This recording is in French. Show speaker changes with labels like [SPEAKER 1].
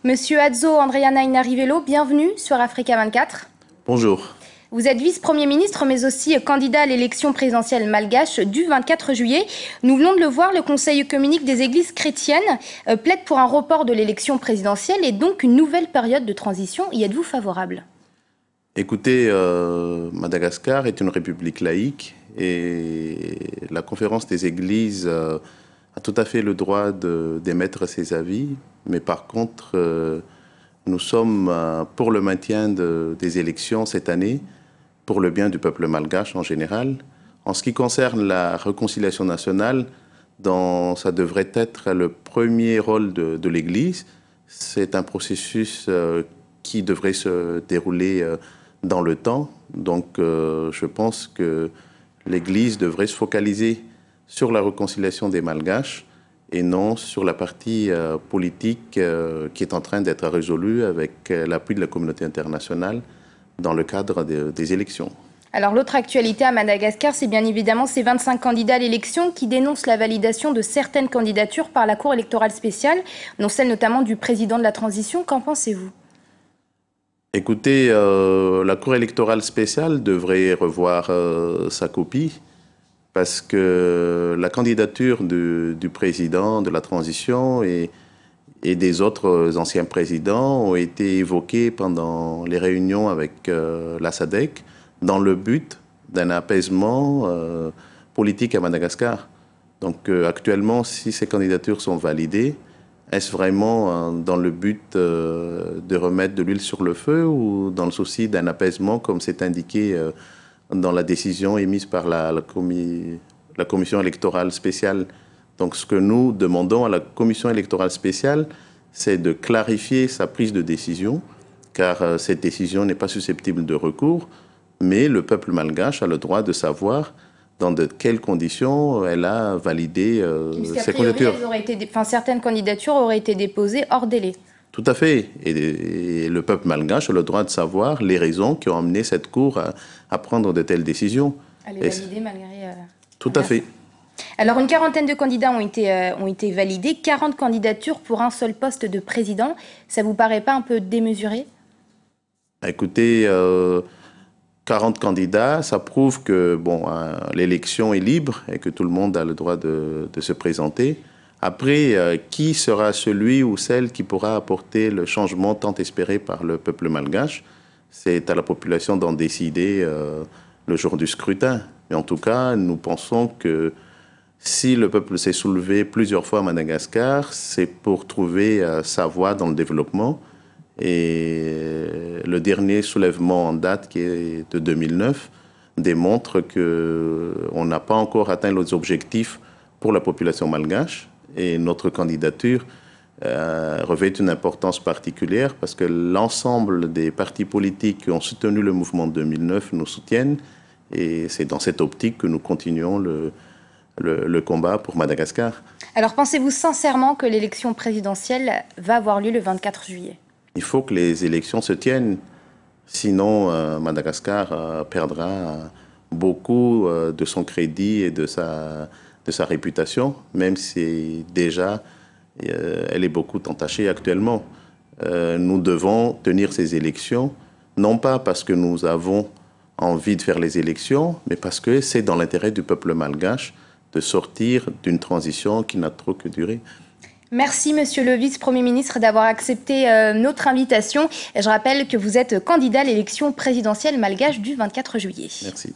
[SPEAKER 1] Monsieur Adzo Andriana Inarivello, bienvenue sur Africa 24.
[SPEAKER 2] Bonjour.
[SPEAKER 1] Vous êtes vice-premier ministre, mais aussi candidat à l'élection présidentielle malgache du 24 juillet. Nous venons de le voir, le Conseil œcuménique des églises chrétiennes plaide pour un report de l'élection présidentielle et donc une nouvelle période de transition. Y êtes-vous favorable?
[SPEAKER 2] Écoutez, Madagascar est une république laïque et la conférence des églises a tout à fait le droit d'émettre ses avis, mais par contre, nous sommes pour le maintien des élections cette année, pour le bien du peuple malgache en général. En ce qui concerne la réconciliation nationale, ça devrait être le premier rôle de l'Église. C'est un processus qui devrait se dérouler dans le temps. Donc, je pense que l'Église devrait se focaliser sur la réconciliation des Malgaches et non sur la partie politique qui est en train d'être résolue avec l'appui de la communauté internationale dans le cadre des élections.
[SPEAKER 1] Alors l'autre actualité à Madagascar, c'est bien évidemment ces 25 candidats à l'élection qui dénoncent la validation de certaines candidatures par la Cour électorale spéciale, dont celle notamment du président de la transition. Qu'en pensez-vous?
[SPEAKER 2] Écoutez, la Cour électorale spéciale devrait revoir sa copie parce que la candidature du président de la transition et des autres anciens présidents ont été évoquées pendant les réunions avec la SADC dans le but d'un apaisement politique à Madagascar. Donc actuellement, si ces candidatures sont validées, est-ce vraiment dans le but de remettre de l'huile sur le feu ou dans le souci d'un apaisement comme c'est indiqué dans la décision émise par la commission électorale spéciale? Donc ce que nous demandons à la commission électorale spéciale, c'est de clarifier sa prise de décision, car cette décision n'est pas susceptible de recours, mais le peuple malgache a le droit de savoir dans de quelles conditions elle a validé ses candidatures.
[SPEAKER 1] Certaines candidatures auraient été déposées hors délai.
[SPEAKER 2] Tout à fait. Et le peuple malgache a le droit de savoir les raisons qui ont amené cette Cour à prendre de telles décisions.
[SPEAKER 1] À les valider malgré...
[SPEAKER 2] Tout à fait.
[SPEAKER 1] Alors, une quarantaine de candidats ont été validés, 40 candidatures pour un seul poste de président. Ça vous paraît pas un peu démesuré?
[SPEAKER 2] Écoutez, 40 candidats, ça prouve que l'élection est libre et que tout le monde a le droit de se présenter. Après, qui sera celui ou celle qui pourra apporter le changement tant espéré par le peuple malgache? C'est à la population d'en décider le jour du scrutin. Mais en tout cas, nous pensons que si le peuple s'est soulevé plusieurs fois à Madagascar, c'est pour trouver sa voie dans le développement. Et le dernier soulèvement en date, qui est de 2009, démontre qu'on n'a pas encore atteint les objectifs pour la population malgache. Et notre candidature revêt une importance particulière parce que l'ensemble des partis politiques qui ont soutenu le mouvement de 2009 nous soutiennent. Et c'est dans cette optique que nous continuons le combat pour Madagascar.
[SPEAKER 1] Alors pensez-vous sincèrement que l'élection présidentielle va avoir lieu le 24 juillet?
[SPEAKER 2] Il faut que les élections se tiennent, sinon Madagascar perdra beaucoup de son crédit et de sa réputation, même si déjà elle est beaucoup entachée actuellement. Nous devons tenir ces élections, non pas parce que nous avons envie de faire les élections, mais parce que c'est dans l'intérêt du peuple malgache de sortir d'une transition qui n'a trop que duré.
[SPEAKER 1] Merci, monsieur le vice-premier ministre, d'avoir accepté notre invitation. Et je rappelle que vous êtes candidat à l'élection présidentielle malgache du 24 juillet.
[SPEAKER 2] Merci.